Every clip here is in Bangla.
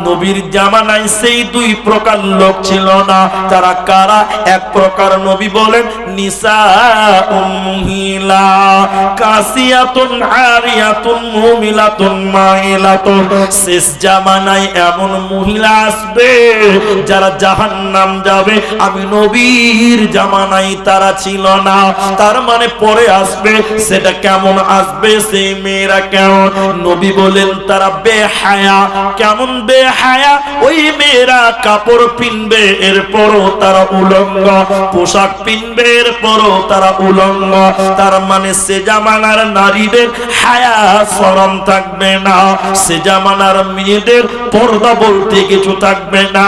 নবীর জামানায় সেই দুই প্রকার লোক ছিল না। তারা কারা? এক প্রকার নবী বলেন নিসাউম মহিলা, কাসিয়াতুন আরিয়াতুন মুমিলাতুন মাইলাতুন। শেষ জামানায় এমন মহিলা আসবে যারা জাহান্নাম যাবে। আমি নবীর জামানায় তারা ছিল না, তার মানে পরে আসবে। সেটা কেমন আসবে? সেই মেয়েরা কেমন? নবী বলেন তারা বেহায়া। কেমন বেহায়া? ওই মেয়েরা কাপড় পিনবে এরপরও তারা উলঙ্গ, পোশাক পিনবে এরপরও তারা উলঙ্গ। তার মানে সে জামানার নারীদের হায়া শরম থাকবে না, সে জামানার মেয়েদের পর্দা বলতে কিছু থাকবে না।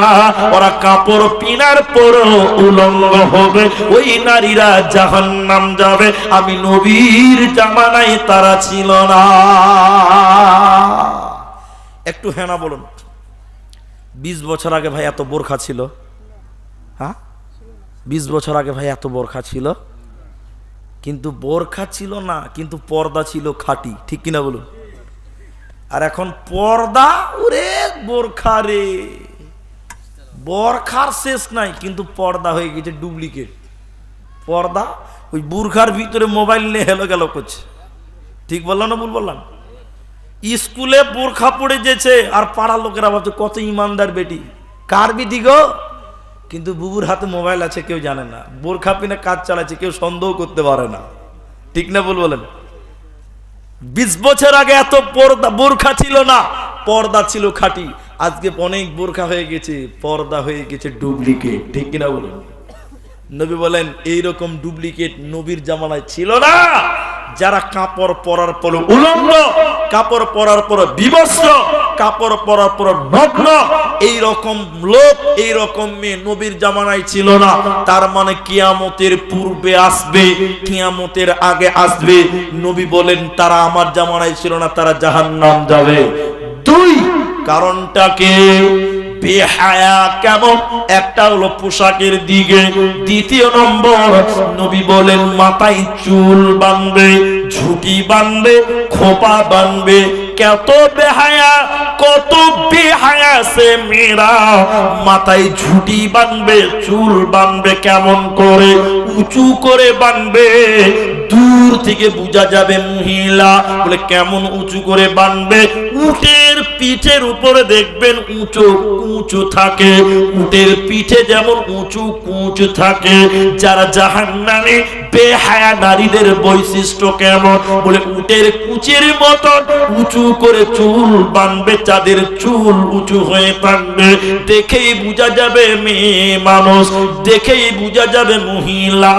ওরা কাপড় পিনার পরও উলঙ্গ হবে, ওই নারীরা জাহান্নাম যাবে। আমি নবীর জামানায় তারা ছিল না। একটু হ্যাঁ না বলুন। 20 বছর আগে ভাই এত বোরখা ছিল? হ্যাঁ, 20 বছর আগে ভাই এত বোরখা ছিল? কিন্তু বোরখা ছিল না, কিন্তু পর্দা ছিল খাঁটি, ঠিক কিনা বলুন? আর এখন পর্দা, ওরে বোরখা রে, বোরখার শেষ নাই, কিন্তু পর্দা হয়ে গেছে ডুপ্লিকেট পর্দা। ওই বোরখার ভিতরে মোবাইল নিয়ে হেলো গেল করছে, ঠিক বললাম না ভুল বললাম? স্কুলে বোরখা পড়ে যেছে আর পাড়ার লোকেরা ভাবছে কত ইমানদার বেটি, কার বিটি গো? কিন্তু বুবুর হাতে মোবাইল আছে, কেউ জানে না। বোরখা পিনে কাজ চালাচ্ছে, কেউ সন্দেহ করতে পারে না, ঠিক না ভুল বলেন? 20 বছর আগে এত পর্দা বোরখা ছিল না, পর্দা ছিল খাঁটি। আজকে অনেক বোরখা হয়ে গেছে, পর্দা হয়ে গেছে ডুপ্লিকেট, ঠিক কিনা বলুন? নবী বলেন এইরকম ডুপ্লিকেট নবীর জামানায় ছিল না। যারা কাপড় পরার পর উলঙ্গ, কাপড় পরার পর বিবস্ত্র, কাপড় পরার পর নগ্ন, এইরকম লোক, এইরকম মেয়ে নবীর জামানায় ছিল না। তার মানে কিয়ামতের পূর্বে আসবে, কিয়ামতের আগে আসবে। নবী বলেন তারা আমার জামানায় ছিল না, তারা জাহান্নাম যাবে। দুই কারণটাকে বেহায়া কেমন? একটা হলো পোশাকের দিকে, দ্বিতীয় নম্বর নবী বলেন মাথায় চুল বাঁধবে, ঝুঁটি বাঁধবে, খোপা বাঁধবে। কত বেহায়া, কত বেহায়া সে মেয়েরা মাথায় ঝুঁটি বাঁধবে, চুল বাঁধবে কেমন করে? উঁচু করে বাঁধবে, দূর থেকে বোঝা যাবে মহিলা। বলে কেমন উঁচু করে বাঁধবে? উটের পিঠের উপরে দেখবেন উঁচু উঁচু থাকে, উটের পিঠে যেমন উঁচু কুঁচু থাকে। যারা জাহান্নামে বেহায়া নারীদের বৈশিষ্ট্য কেমন? বলে উটের কুচের মতন উঁচু করে চুল বাঁধবে, চাঁদের চুল উঁচু হয়ে থাকবে। দেখেই বোঝা যাবে মেয়ে মানুষ, দেখেই বোঝা যাবে মহিলা।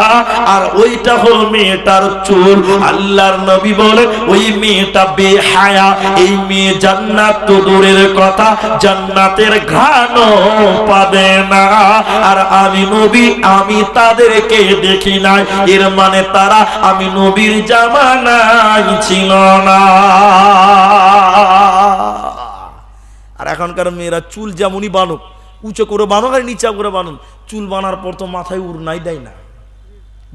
আর ওইটা হল মেয়েটার চুল। আল্লাহর নবী বলে ওই মেয়েটা বেহায়া। এই মেয়ে জান্নাত তো দূরের কথা, জান্নাতের ঘ্রাণও পাবে না। আর আমি নবী, আমি তাদেরকে দেখি নাই, এর মানে তারা আমি নবীর জামানায় ছিল না। আর এখনকার মেয়েরা চুল যেমনই বানুক, উঁচু করে বানুক আর নিচা করে বানুন, চুল বানার পর তো মাথায় উড়নাই দেয় না,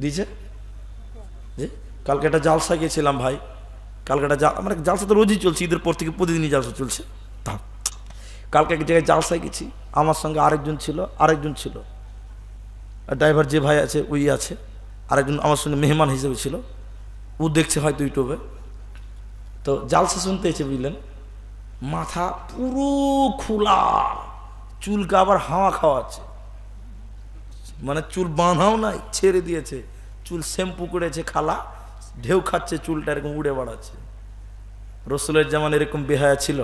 দিয়েছে। কালকে একটা জালসা গেছিলাম ভাই, কালকে একটা মানে জালসা তো রোজই চলছে, ঈদের পর থেকে প্রতিদিনই জালসা চলছে। কালকে এক জায়গায় জালসায় গেছি, আমার সঙ্গে আরেকজন ছিল, ড্রাইভার যে ভাই আছে ওই আছে, আরেকজন আমার সঙ্গে মেহমান হিসেবে ছিল, ও দেখছে হয়তো ইউটিউবে। তো জালসা শুনতে এসে বুঝলেন, মাথা পুরো খোলা, চুলকে আবার হাওয়া খাওয়াচ্ছে, মানে চুল বাঁধাও নাই, ছেড়ে দিয়েছে, চুল শ্যাম্পু করেছে, খালা ঢেউ খাচ্ছে, চুলটা এরকম উড়ে বেড়াচ্ছে। রসুলের জামান এরকম বেহায়া ছিল?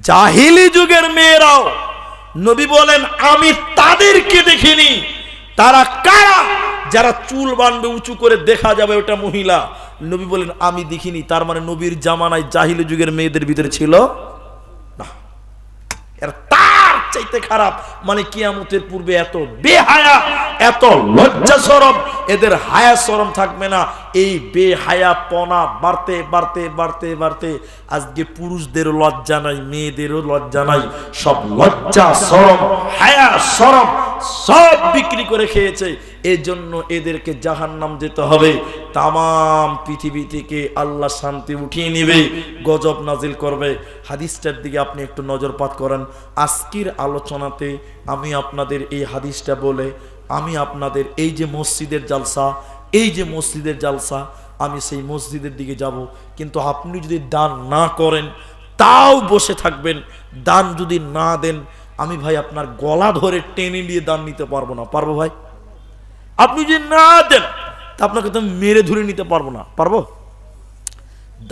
জাহিলি যুগের মেয়েরাও, নবী বলেন আমি তাদেরকে দেখিনি। তারা কারা? যারা চুল বাঁধবে উঁচু করে দেখা যাবে ওটা মহিলা। নবী বলেন আমি দেখিনি। তার মানে নবীর জামানায় জাহিলি যুগের মেয়েদের ভিতরে ছিল না। এর তার চাইতে খারাপ, মানে কিয়ামতের পূর্বে এত বেহায়া, এত লজ্জা শরম, এদের হায়া শরম থাকবে না। এই বেহায়া পনা বাড়তে বাড়তে বাড়তে বাড়তে আজকে পুরুষদেরও লজ্জা নাই, মেয়েদেরও লজ্জা নাই। সব লজ্জা শরম, হায়া শরম সব বিক্রি করে খেয়েছে। এই জন্য এদেরকে জাহান্নাম যেতে হবে। তামাম পৃথিবী থেকে আল্লাহ শান্তি উঠিয়ে নেবে, গজব নাজিল করবে। হাদিসটার দিকে আপনি একটু নজরপাত করেন। আজকের আলোচনাতে আমি আপনাদের এই হাদিসটা বলে আমি আপনাদের এই যে মসজিদের জালসা, আমি সেই মসজিদের দিকে যাব। কিন্তু আপনি যদি দান না করেন তাও বসে থাকবেন, দান যদি না দেন আমি ভাই আপনার গলা ধরে টেনে নিয়ে দান নিতে পারবো না। পারবো ভাই? আপনি যদি না দেন তা আপনাকে তো মেরে ধরে নিতে পারবো না। পারবো?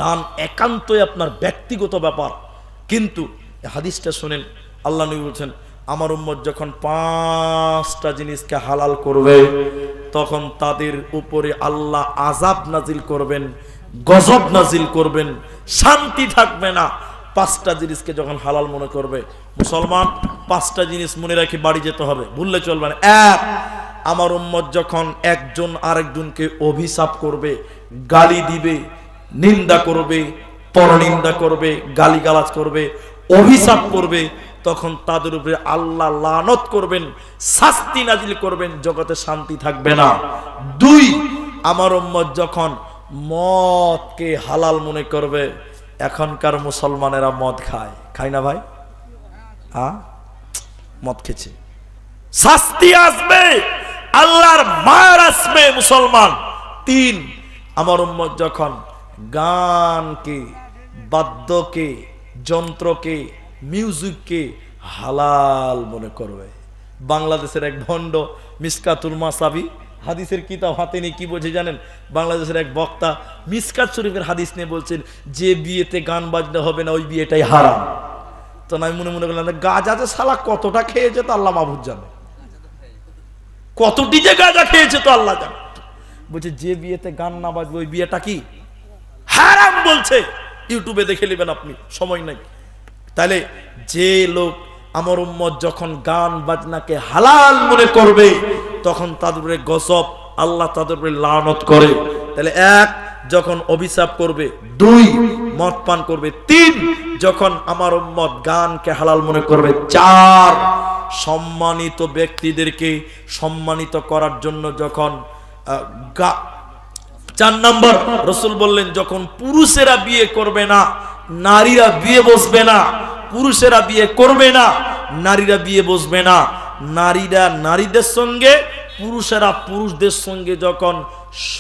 দান একান্তই আপনার ব্যক্তিগত ব্যাপার। কিন্তু হাদিসটা শুনেন, আল্লাহ নবী বলছেন আমার উম্মত যখন 5টা জিনিসকে হালাল করবে তখন তাদের উপরে আল্লাহ আযাব নাজিল করবেন, গজব নাজিল করবেন, শান্তি থাকবে না। 5টা জিনিসকে যখন হালাল মনে করবে মুসলমান, 5টা জিনিস মনে রাখি বাড়ি যেতে হবে, ভুললে চলবে না। 1, আমার উম্মত যখন একজন আরেকজনকে অভিশাপ করবে, গালি দিবে, নিন্দা করবে, পরনিন্দা করবে, গালিগালাজ করবে, অভিশাপ করবে, তখন তাদের উপরে আল্লাহ লানত করবেন, শাস্তি নাজিল করবেন, জগতে শান্তি থাকবে না। 2, আমার উম্মত যখন মদকে হালাল মনে করবে, এখনকার মুসলমানেরা মদ খায় না ভাই? মদ খেছে, শাস্তি আসবে, আল্লাহর মার আসবে মুসলমান। 3, আমার উম্মত যখন গানকে, বাদ্যকে, যন্ত্রকে, মিউজিককে হালাল মনে করবে। বাংলাদেশের এক ভণ্ড মিসকাতুল মাসাবি হাদিসের কিতাব হাতে নিয়ে কি বলছে জানেন? বাংলাদেশের এক বক্তা মিসকাত শরীফের হাদিস নিয়ে বলছেন যে বিয়েতে গান বাজনা হবে না ওই বিয়েটাই হারাম। তো আমি মনে করলাম গাঁজা যে শালা কতটা খেয়েছে তো আল্লাহ মাহবুব জানে, কতটি যে গাঁজা খেয়েছে তো আল্লাহ জানে। বলছে যে বিয়েতে গান না বাজবে ওই বিয়েটা কি হারাম বলছে। ইউটিউবে দেখে নেবেন আপনি, সময় নাই। তাহলে যে লোক আমার উম্মত যখন গান বাজনাকে হালাল মনে করবে তখন তাদের উপরে গজব, আল্লাহ তাদের উপরে লানত করে। তাহলে 1, যখন অভিশাপ করবে। 2, মদ পান করবে। 3, যখন আমার উম্মত গানকে হালাল মনে করবে। 4, সম্মানিত ব্যক্তিদেরকে সম্মানিত করার জন্য যখন 4 নম্বর রাসূল বললেন যখন পুরুষেরা বিয়ে করবে না, নারীরা বিয়ে বসবে না, পুরুষেরা বিয়ে করবে না, নারীরা বিয়ে বসবে না, নারীরা নারীদের সঙ্গে, পুরুষেরা পুরুষদের সঙ্গে যখন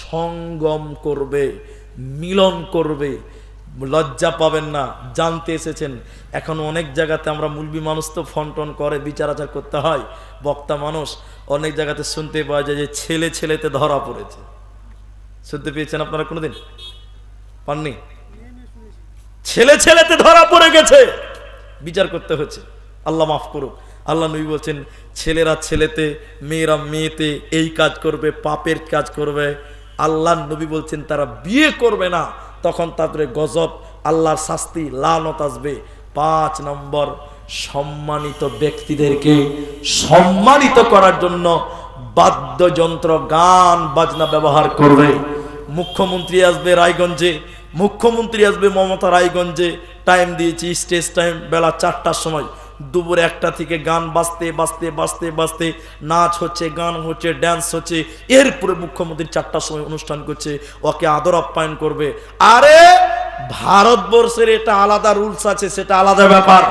সঙ্গম করবে, মিলন করবে, লজ্জা পাবেন না। জানতে এসেছেন এখন অনেক জায়গাতে আমরা মুলবি মানুষ তো ফন্টন করে বিচার আচার করতে হয়, বক্তা মানুষ, অনেক জায়গাতে শুনতে পাওয়া যায় যে ছেলে ছেলেতে ধরা পড়েছে। শুনতে পেয়েছেন আপনারা কোনোদিন? পাননি? ছেলে ছেলেতে ধরা পড়ে গেছে, বিচার করতে হচ্ছে। আল্লাহ মাফ করুক। আল্লাহ নবী বলছেন ছেলেরা ছেলেতে, মেয়েরা মেয়েতে এই কাজ করবে, পাপের কাজ করবে। আল্লাহ নবী বলছেন তারা বিয়ে করবে না, তখন তাদের গজব, আল্লাহর শাস্তি, লানত আসবে। 5 নম্বর, সম্মানিত ব্যক্তিদেরকে সম্মানিত করার জন্য বাদ্যযন্ত্র, গান বাজনা ব্যবহার করবে। মুখ্যমন্ত্রী আসবে রায়গঞ্জে, মুখ্যমন্ত্রী আসবে মমতা রায়গঞ্জে, টাইম দিয়েছি স্টেজ টাইম বেলা 4টার সময়, দুপুর 1টা থেকে গান বাজতে বাজতে বাজতে বাজতে নাচ হচ্ছে, গান হচ্ছে, ড্যান্স হচ্ছে। এরপরে মুখ্যমন্ত্রী 4টার সময় অনুষ্ঠান করছে, ওকে আদর আপ্যায়ন করবে। আরে ভারতবর্ষের এটা আলাদা রুলস আছে, সেটা আলাদা ব্যাপার।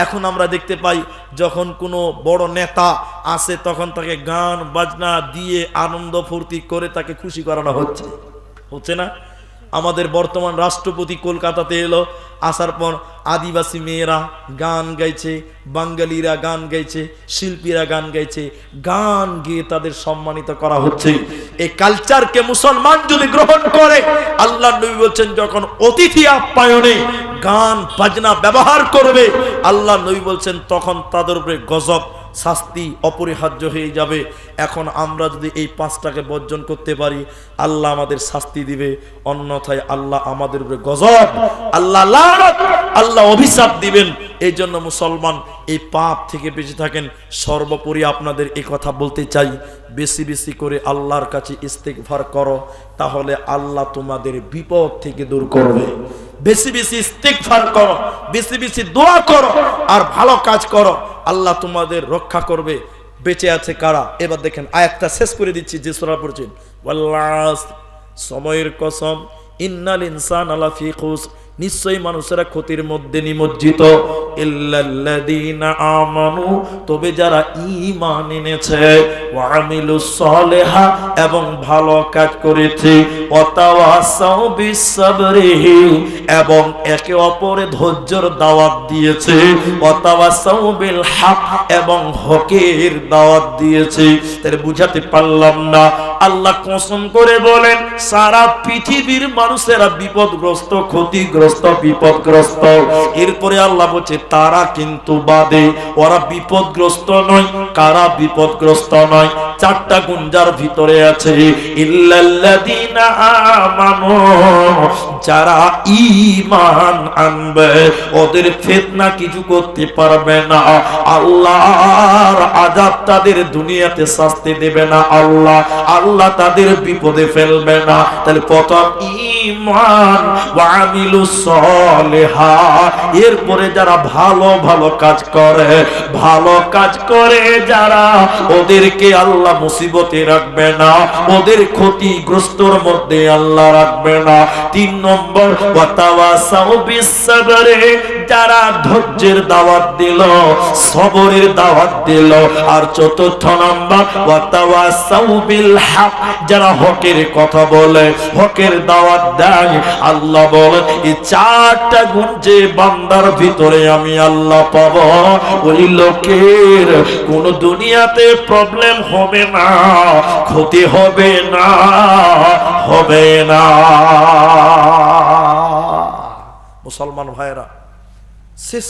এখন আমরা দেখতে পাই যখন কোনো বড় নেতা আসে তখন তাকে গান বাজনা দিয়ে আনন্দ ফুর্তি করে তাকে খুশি করানো হচ্ছে না? আমাদের বর্তমান রাষ্ট্রপতি কলকাতাতে এলো, আসার পর আদিবাসী মেয়েরা গান গাইছে, বাঙালিরা গান গাইছে, শিল্পীরা গান গাইছে, গান গেয়ে তাদের সম্মানিত করা হচ্ছে। এই কালচারকে মুসলমান যদি গ্রহণ করে, আল্লাহ নবী বলছেন যখন অতিথি আপ্যায়নে গান বাজনা ব্যবহার করবে, আল্লাহ নবী বলছেন তখন তাদের উপরে গজব, শাস্তি অপরিহার্য হয়ে যাবে। এখন আমরা যদি এই 5টাকে বর্জন করতে পারি, আল্লাহ আমাদের শাস্তি দিবে, অন্যথায় আল্লাহ আমাদের উপরে গজব, আল্লাহ লানত, আল্লাহ অভিশাপ দিবেন। এই জন্য মুসলমান এই পাপ থেকে বেঁচে থাকেন। সর্বোপরি আপনাদের এই কথা বলতে চাই, বেশি বেশি করে আল্লাহর কাছে ইস্তেগফার করো, তাহলে আল্লাহ তোমাদের বিপদ থেকে দূর করবে। বেশি বেশি ইস্তেগফার করো, বেশি বেশি দোয়া করো, আর ভালো কাজ করো, আল্লাহ তোমাদের রক্ষা করবে। বেঁচে আছে কারা? এবার দেখেন আয়াতটা শেষ করে দিচ্ছি যে সূরা পড়ছেন, ওয়াল্লাহ সময়ের কসম, ইন্নাল ইনসানা লাফি খুসর, নিশ্চয়ই মানুষেরা ক্ষতির মধ্যে নিমজ্জিত, ইল্লাল্লাযীনা আমানু, তবে যারা ঈমান এনেছে, ওয়া আমিলুস সালিহা, এবং ভালো কাজ করেছে, ওয়া তাওয়াসাউ বিস সাবরি, এবং একে অপরে ধৈর্যের দাওয়াত দিয়েছে, ওয়া তাওয়াসাউ বিল হক, এবং হকের দাওয়াত দিয়েছে। তাহলে বুঝাতে পারলাম না? আল্লাহ কসম করে বলেন সারা পৃথিবীর মানুষেরা বিপদগ্রস্ত, ক্ষতিগ্রস্ত, বিপদগ্রস্ত। এরপরে আল্লাহ বলছে তারা কিন্তু বাদে, ওরা বিপদগ্রস্ত নয়। কারা বিপদগ্রস্ত নয়? চারটা গুণ যার ভিতরে আছে, ইল্লাল্লাযীনা আমানু, যারা ঈমান আনবে, ওদের ফিতনা কিছু করতে পারবে না। আল্লাহর আযাব তাদের দুনিয়াতে শাস্তি দেবে না। আল্লাহ তাদের বিপদে ফেলবে না। তাহলে প্রথম ঈমান, ওয়া আমিলুস সালিহাত, এরপরে যারা ভালো ভালো কাজ করে, ভালো কাজ করে যারা, ওদেরকে আল্লাহ মুসিবতে রাখবে না, ওদের ক্ষতিগ্রস্তর মধ্যে আল্লাহ রাখবে না। 3 নম্বর, ওয়া তাওয়াসাউ বিস সাবরি, যারা ধৈর্যের দাওয়াত দিল, সবরের দাওয়াত দিল। আর 4র্থ নম্বর, ওয়া তাওয়াসাউ বিল হক, যারা হকের কথা বলে, হকের দাওয়াত দেয়। আল্লাহ বলেন এই 4টা গুণ যে বান্দার ভিতরে আমি আল্লাহ পাবো, ওই লোকের কোন দুনিয়াতে প্রবলেম হবে না, ক্ষতি হবে না, হবে না। মুসলমান ভাইরা, শেষ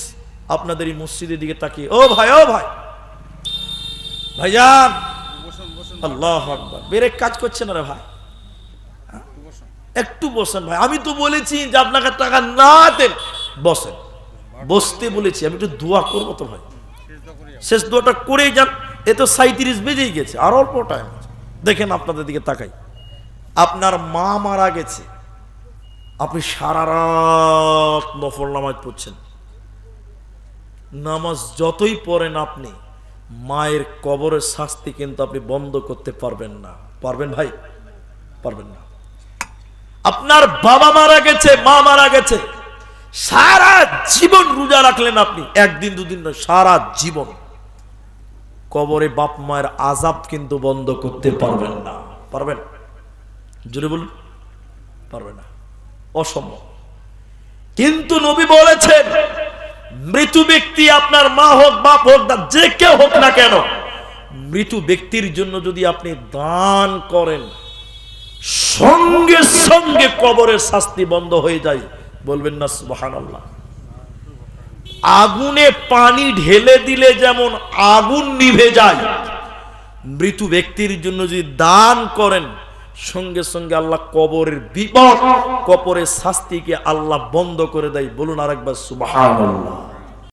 আপনাদের এই মসজিদের দিকে তাকিয়ে, ও ভাই, ও ভাই, ভাইজান, আল্লাহু আকবার, ব্রেক কাজ করছে না রে ভাই, একটু বসেন ভাই। আমি তো বলেছি যে আপনাকে টাকা না দেন, বসেন, বসতে বলেছি। আমি একটু দোয়া করবো তো ভাই, শেষ দোয়াটা করেই যান। এ তো 37 বেজেই গেছে, আর অল্প টাইম। দেখেন আপনাদের দিকে তাকাই, আপনার মা মারা গেছে, আপনি সারা রাত নফল নামাজ পড়ছেন। নামাজ যতই পড়েন আপনি, মায়ের কবরের শাস্তি কিন্তু আপনি বন্ধ করতে পারবেন না। পারবেন ভাই? পারবেন না। আপনার বাবা মারা গেছে, মা মারা গেছে, সারা জীবন রোজা রাখলেন আপনি, একদিন দুদিন নয়, সারা জীবন। কবরে বাপ মায়ের আযাব কিন্তু বন্ধ করতে পারবেন না। পারবেন? জোরে বলুন, পারবেন না, অসম্ভব। কিন্তু নবী বলেছেন মৃত ব্যক্তি, আপনার মা হোক, বাপ হোক, যে কেউ হোক না কেন, মৃত ব্যক্তির জন্য যদি আপনি দান করেন, সঙ্গে সঙ্গে কবরের শাস্তি বন্ধ হয়ে যায়। বলবেন না সুবহানাল্লাহ? আগুনে পানি ঢেলে দিলে যেমন আগুন নিভে যায়, মৃত ব্যক্তির জন্য যদি দান করেন, সঙ্গে সঙ্গে আল্লাহ কবরের বিপদ, কবরের শাস্তিকে আল্লাহ বন্ধ করে দেয়। বলুন আরেকবার সুবহানাল্লাহ।